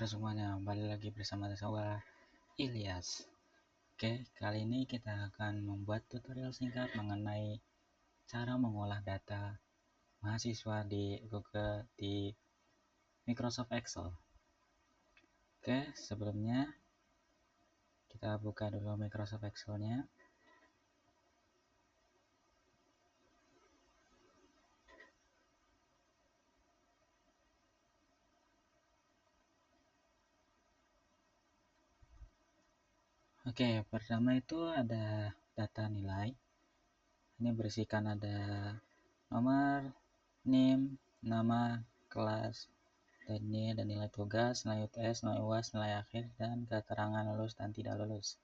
Halo semuanya, balik lagi bersama saya Ilyas. Oke, kali ini kita akan membuat tutorial singkat mengenai cara mengolah data mahasiswa di Google di Microsoft Excel. Oke, sebelumnya kita buka dulu Microsoft Excel-nya. Oke, pertama itu ada data nilai. Ini berisikan ada nomor, NIM, nama, kelas, dan nilai tugas, nilai UTS, nilai UAS, nilai akhir, dan keterangan lulus dan tidak lulus.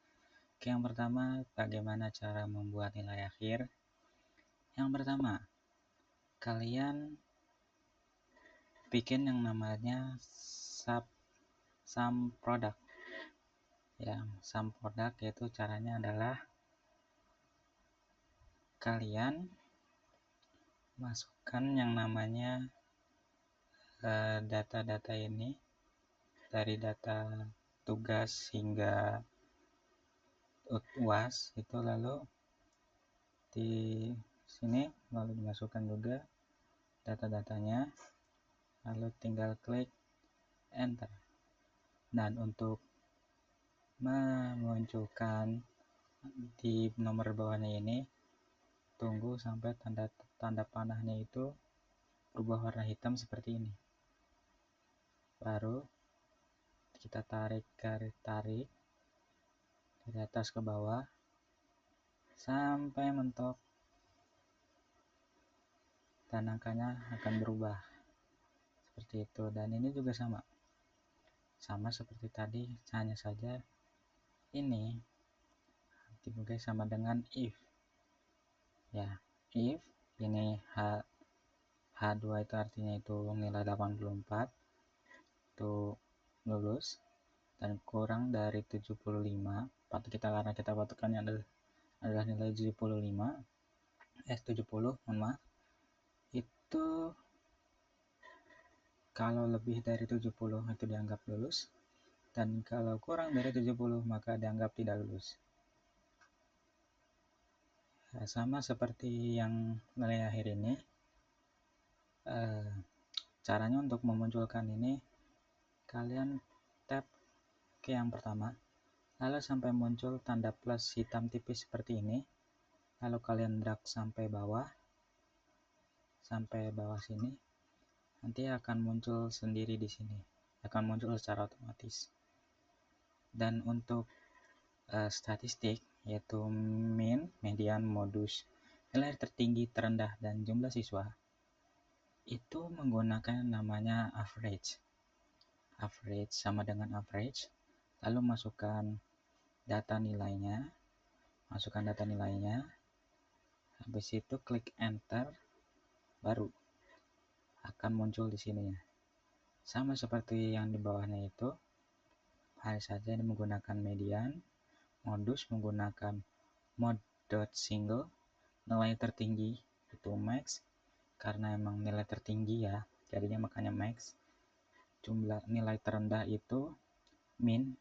Oke, yang pertama, bagaimana cara membuat nilai akhir? Yang pertama, kalian bikin yang namanya sum product. Ya, sum product yaitu caranya adalah kalian masukkan yang namanya data-data ini dari data tugas hingga UAS itu, lalu di sini lalu dimasukkan juga data-datanya, lalu tinggal klik enter. Dan untuk memunculkan di nomor bawahnya ini, tunggu sampai tanda panahnya itu berubah warna hitam seperti ini. Baru kita tarik dari atas ke bawah sampai mentok, dan angkanya akan berubah seperti itu. Dan ini juga sama seperti tadi, hanya saja ini juga sama dengan if. Ya, if ini H2 itu artinya itu nilai 84 itu lulus, dan kurang dari 75 karena kita patokannya adalah nilai 70, itu kalau lebih dari 70 itu dianggap lulus, dan kalau kurang dari 70 maka dianggap tidak lulus. Ya, sama seperti yang nilai akhir ini, caranya untuk memunculkan ini, kalian tap ke yang pertama, lalu sampai muncul tanda plus hitam tipis seperti ini, lalu kalian drag sampai bawah sini, nanti akan muncul sendiri di sini, akan muncul secara otomatis. Dan untuk statistik yaitu min, median, modus, nilai tertinggi, terendah, dan jumlah siswa, itu menggunakan namanya average sama dengan average, lalu masukkan data nilainya, habis itu klik enter, baru akan muncul di sini ya. Sama seperti yang di bawahnya itu, hanya saja ini menggunakan median, modus menggunakan mod.single, nilai tertinggi itu max, karena emang nilai tertinggi ya, jadinya makanya max. Jumlah nilai terendah itu min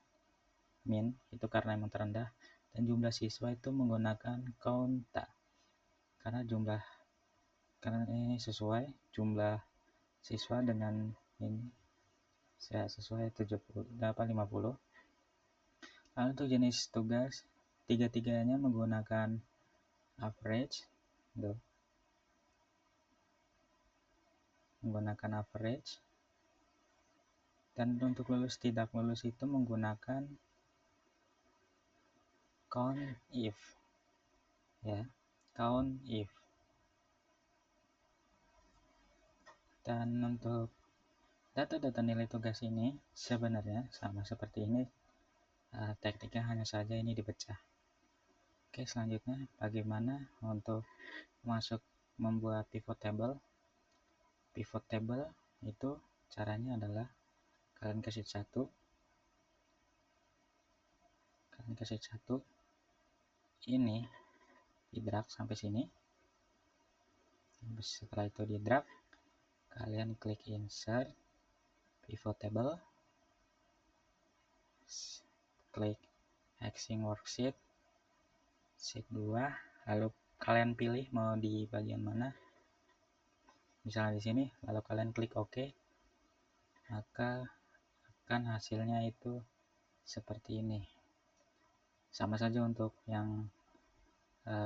itu karena emang terendah, dan jumlah siswa itu menggunakan count, karena ini sesuai jumlah siswa dengan ini sesuai 50. Lalu untuk jenis tugas, tiga-tiganya menggunakan average, dan untuk lulus tidak lulus itu menggunakan count if. Dan untuk data-data nilai tugas ini sebenarnya sama seperti ini, tekniknya hanya saja ini dipecah. Oke, selanjutnya bagaimana untuk membuat pivot table. Pivot table itu caranya adalah kalian kasih satu, ini di drag sampai sini. Setelah itu di drag, kalian klik insert pivot table, klik Excel worksheet sheet 2, lalu kalian pilih mau di bagian mana, misalnya di sini, lalu kalian klik OK, maka akan hasilnya itu seperti ini. Sama saja untuk yang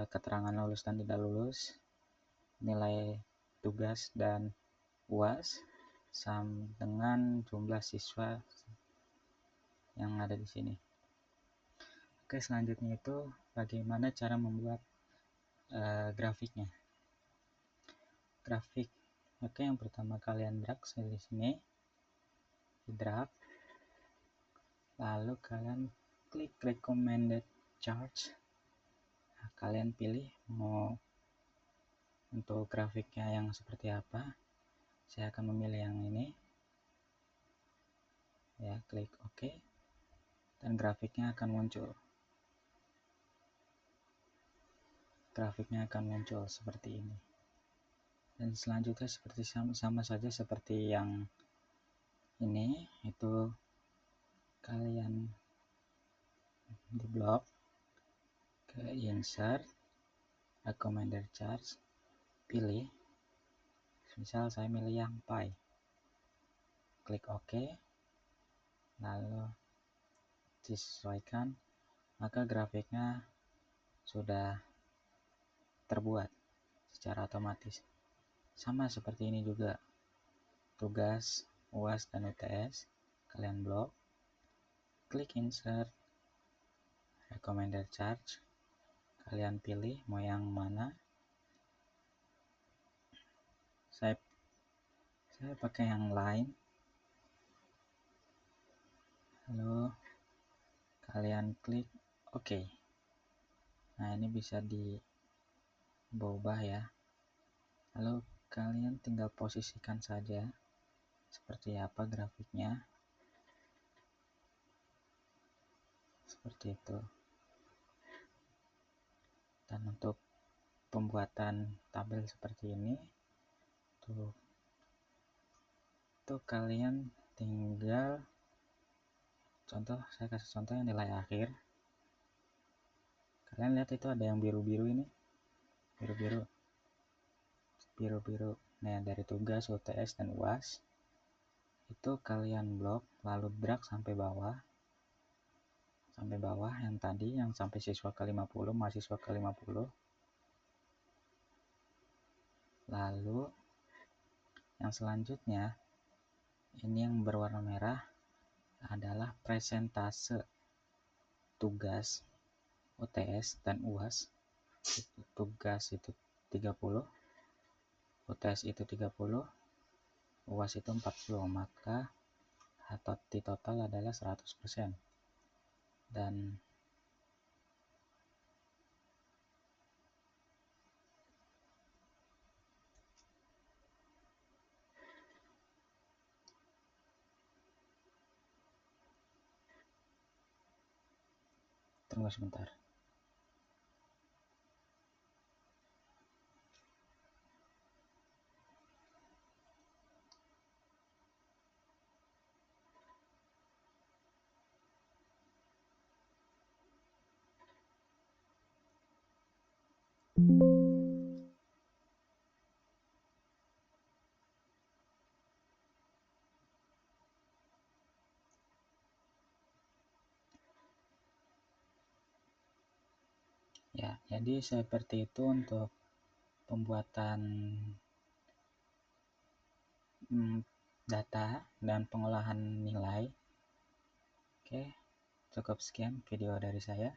keterangan lulus dan tidak lulus, nilai tugas dan UAS, sama dengan jumlah siswa yang ada di sini. Oke, selanjutnya itu bagaimana cara membuat grafiknya. Grafik. Oke, yang pertama kalian drag di sini, drag, lalu kalian klik recommended charts. Nah, kalian pilih mau untuk grafiknya yang seperti apa. Saya akan memilih yang ini. Ya, klik OK. Dan grafiknya akan muncul. Grafiknya akan muncul seperti ini. Dan selanjutnya seperti sama saja seperti yang ini, itu kalian di blok ke insert, recommended charts, pilih, misal saya milih yang pie, klik OK, lalu disesuaikan, maka grafiknya sudah terbuat secara otomatis. Sama seperti ini juga, tugas, UAS, dan UTS, kalian blok, klik insert, recommended charts, kalian pilih mau yang mana. Saya pakai yang lain, lalu kalian klik OK. Nah, ini bisa diubah ya. Lalu kalian tinggal posisikan saja seperti apa grafiknya, seperti itu. Dan untuk pembuatan tabel seperti ini tuh kalian tinggal contoh, saya kasih contoh yang nilai akhir. Kalian lihat itu ada yang biru-biru ini, biru-biru. Nah, dari tugas, UTS, dan UAS itu kalian blok, lalu drag sampai bawah yang tadi, yang sampai siswa ke-50, mahasiswa ke-50. Lalu yang selanjutnya, ini yang berwarna merah adalah presentase tugas, UTS, dan UAS. Tugas itu 30, UTS itu 30, UAS itu 40, maka di total adalah 100%. Dan tunggu sebentar. Ya, jadi seperti itu untuk pembuatan data dan pengolahan nilai. Oke, cukup sekian video dari saya.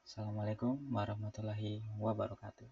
Assalamualaikum warahmatullahi wabarakatuh.